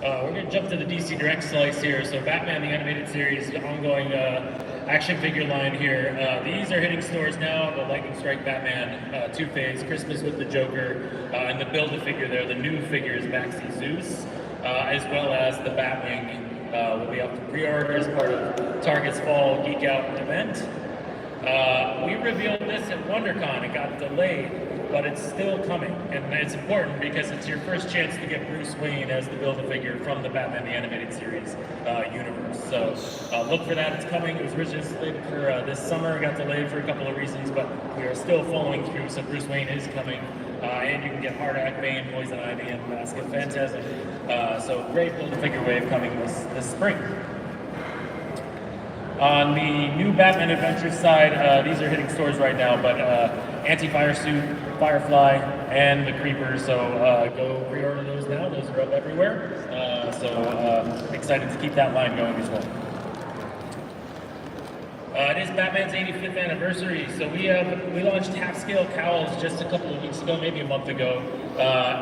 We're going to jump to the DC Direct slice here. So Batman the Animated Series, the ongoing action figure line here. These are hitting stores now. The Lightning Strike Batman, Two-Face, Christmas with the Joker, and the Build-A-Figure there. The new figure is Maxi Zeus, as well as the Batwing will be up to pre-order as part of Target's Fall Geek Out event. We revealed this at WonderCon. It got delayed, but it's still coming, and it's important because it's your first chance to get Bruce Wayne as the Build-A-Figure from the Batman the Animated Series universe. So look for that. It's coming. It was originally slated for this summer. It got delayed for a couple of reasons, but we are still following through. So Bruce Wayne is coming, and you can get Hardak, Bane, Poison Ivy, and Mask of Phantasm. So great Build-A-Figure wave coming this spring. On the new Batman Adventures side, these are hitting stores right now, but Anti-Fire Suit, Firefly, and the Creeper, so go pre-order those now. Those are up everywhere. Excited to keep that line going as well. It is Batman's 85th anniversary, so we launched half-scale cowls just a couple of weeks ago, maybe a month ago,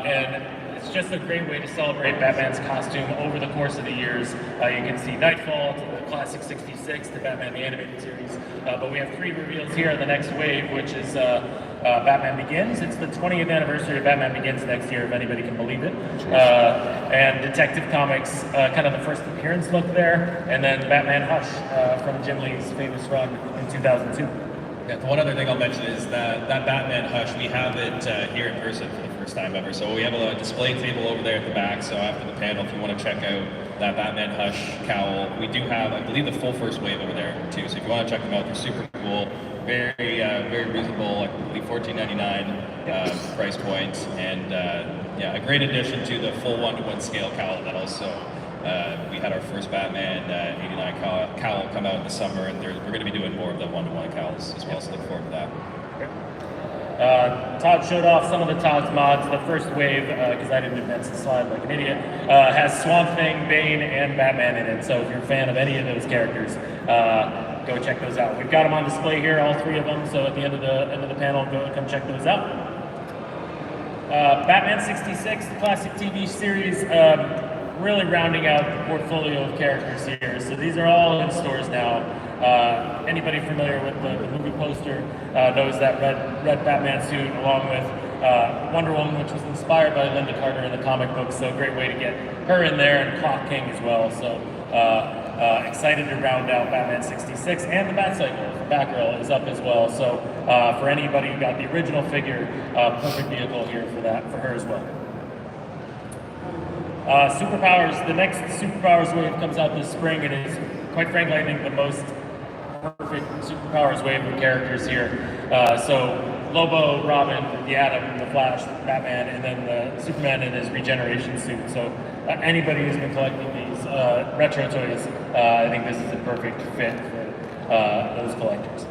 and it's just a great way to celebrate Batman's costume over the course of the years. You can see Nightfall to the classic 66, the Batman the Animated Series. But we have 3 reveals here in the next wave, which is Batman Begins. It's the 20th anniversary of Batman Begins next year, if anybody can believe it. And Detective Comics, kind of the first appearance look there. And then Batman Hush from Jim Lee's famous run in 2002. Yeah, the one other thing I'll mention is that Batman Hush, we have it here in person for the first time ever. So we have a display table over there at the back. So after the panel, if you want to check out that Batman Hush cowl, we do have, I believe, the full first wave over there too. So if you want to check them out, they're super cool, very reasonable. I believe $14.99 price point, and yeah, a great addition to the full 1-to-1 scale cowl that also. We had our first Batman 89 cowl come out in the summer, and we're going to be doing more of the 1-to-1 cowls as well, so look forward to that. Todd showed off some of the Todd's mods. The first wave, because I didn't advance the slide like an idiot, has Swamp Thing, Bane, and Batman in it. So if you're a fan of any of those characters, go check those out. We've got them on display here, all 3 of them. So at the end of the panel, come check those out. Batman 66, the classic TV series. Really rounding out the portfolio of characters here. So these are all in stores now. Anybody familiar with the movie poster knows that red Batman suit, along with Wonder Woman, which was inspired by Linda Carter in the comic books. So a great way to get her in there, and Clock King as well. So excited to round out Batman 66, and the Batcycle, the Batgirl, is up as well. So for anybody who got the original figure, perfect vehicle here for her as well. Superpowers, the next Superpowers wave comes out this spring. It is, quite frankly, I think the most perfect superpowers wave of characters here. So Lobo, Robin, the Atom, the Flash, Batman, and then the Superman in his regeneration suit. So anybody who's been collecting these retro toys, I think this is a perfect fit for those collectors.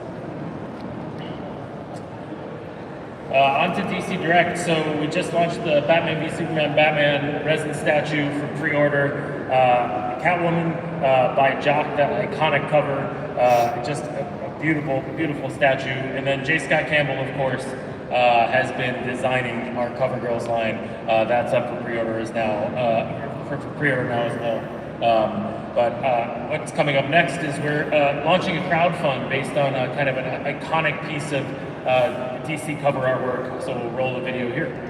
On to DC Direct. So we just launched the Batman v Superman Batman resin statue for pre-order. Catwoman by Jock, that iconic cover. Just a beautiful, beautiful statue. And then J. Scott Campbell, of course, has been designing our CoverGirls line. That's up for pre-order as well. But what's coming up next is we're launching a crowdfund based on kind of an iconic piece of DC cover artwork. So we'll roll the video here.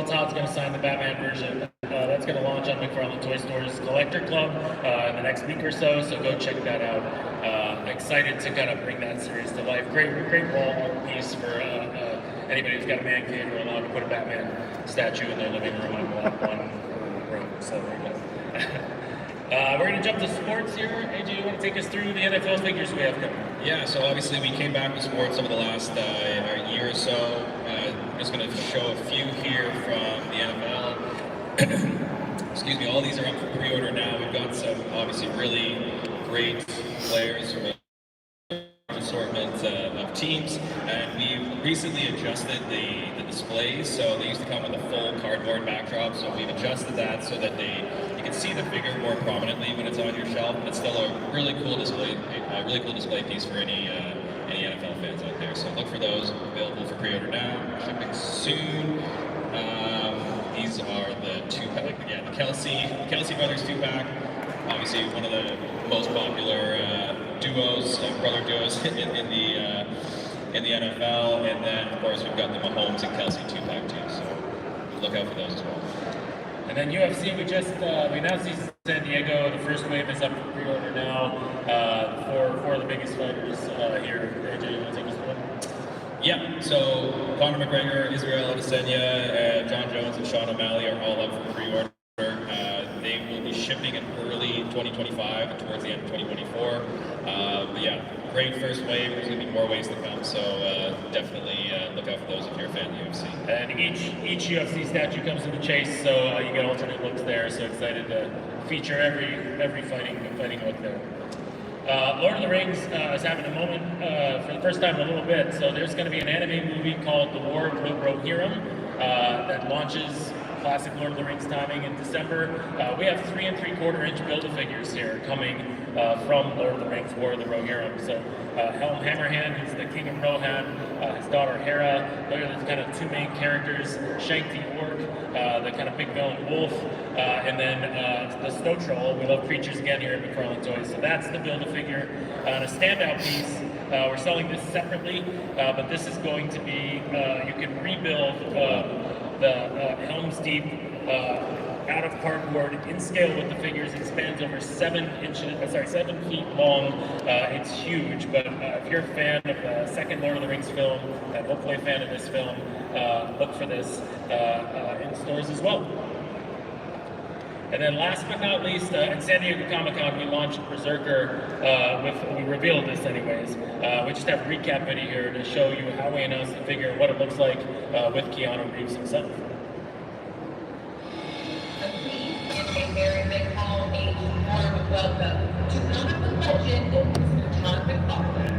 Todd's going to sign the Batman version. That's going to launch on McFarlane Toy Store's Collector Club in the next week or so, so go check that out. Excited to kind of bring that series to life. Great wall art piece for anybody who's got a man cave or allowed to put a Batman statue in their living room. I will have one room, so there you go. We're going to jump to sports here. AJ, you want to take us through the NFL figures we have coming? Yeah, so obviously we came back to sports over the last year or so. I'm just going to show a few here from the NFL. Excuse me, all these are up for pre-order now. We've got some obviously really great players from an assortment of teams, and we recently adjusted the displays. So they used to come with a full cardboard backdrop, so we've adjusted that so that you can see the figure more prominently when it's on your shelf. It's still a really cool display piece for any NFL fans out there. So look for those available for pre-order now, shipping soon. These are the two-pack, the Kelsey brothers two-pack. Obviously one of the most popular brother duos in the NFL. And then of course we've got the Mahomes and Kelsey two-pack too. So look out for those as well. And then UFC, we announced these in San Diego. The first wave is up for pre-order now for the biggest fighters here. AJ, you want to take us through it? Yeah, so Conor McGregor, Israel Adesanya, John Jones, and Sean O'Malley are all up for pre-order. They will be shipping in early 2025 and towards the end of 2024. But yeah, great first wave. There's going to be more waves to come, so definitely look out for those if you're a fan of UFC. And each UFC statue comes in the chase, so you get alternate looks there. So excited to feature every fighting look there. Lord of the Rings is having a moment for the first time in a little bit. So there's going to be an anime movie called The War of the Rohirrim that launches classic Lord of the Rings timing in December. We have 3 3/4-inch Build-A-Figures here coming from Lord of the Rings War of the Rohirrim. So Helm Hammerhand is the King of Rohan, his daughter Hera. Those are the kind of two main characters. Shank the Orc, the kind of big villain wolf, and then the Snow Troll. We love creatures again here at McFarlane Toys. So that's the Build-A-Figure. And a standout piece, we're selling this separately, but this is going to be, you can rebuild the Helm's Deep out of cardboard, in scale with the figures. It spans over 7 feet long. It's huge, but if you're a fan of the second Lord of the Rings film, and hopefully a fan of this film, look for this in stores as well. And then last but not least, in San Diego Comic-Con, we launched Berserker we revealed this anyways. We just have a recap video here to show you how we announced the figure, what it looks like with Keanu Reeves himself. Please give a very McFarlane warm welcome to comic book legend, Mr. Todd McFarlane.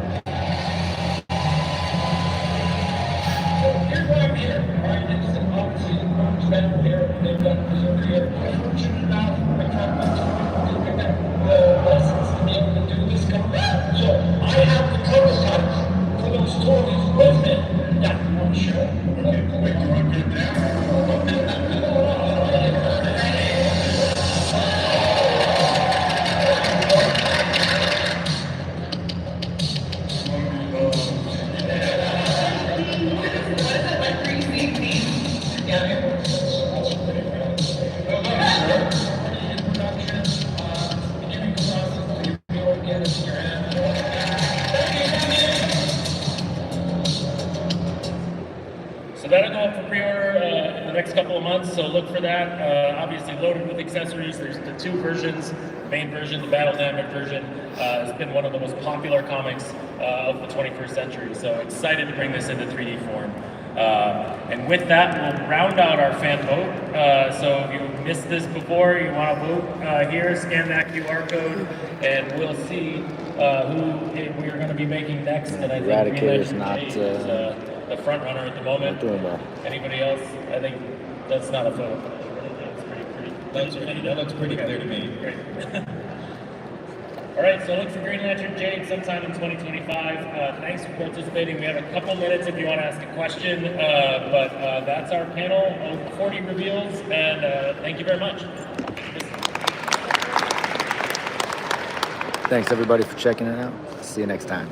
So here's why I'm here. Alright, this is obviously I'm spending here. They've done Berserker here. I'm fortunate enough, I found to pick up the license to be able to do this comic. So I have the cover sites for those stories with me. Yeah, I'm sure. Okay, quick, you want to get there? So that'll go up for pre-order in the next couple of months, so look for that. Obviously loaded with accessories. There's the 2 versions. The main version, the Battle Damage version, has been one of the most popular comics of the 21st century, so excited to bring this into 3D form. And with that, we'll round out our fan vote. So if you missed this before, you want to vote here, scan that QR code, and we'll see who we are going to be making next. And I think Eradicator's not the front runner at the moment. not doing well. Anybody else? I think that's not a vote. That looks pretty clear to me. Great. All right, so look for Green Lantern Jade sometime in 2025. Thanks for participating. We have a couple minutes if you want to ask a question, but that's our panel of 40 reveals, and thank you very much. Thanks everybody for checking it out. See you next time.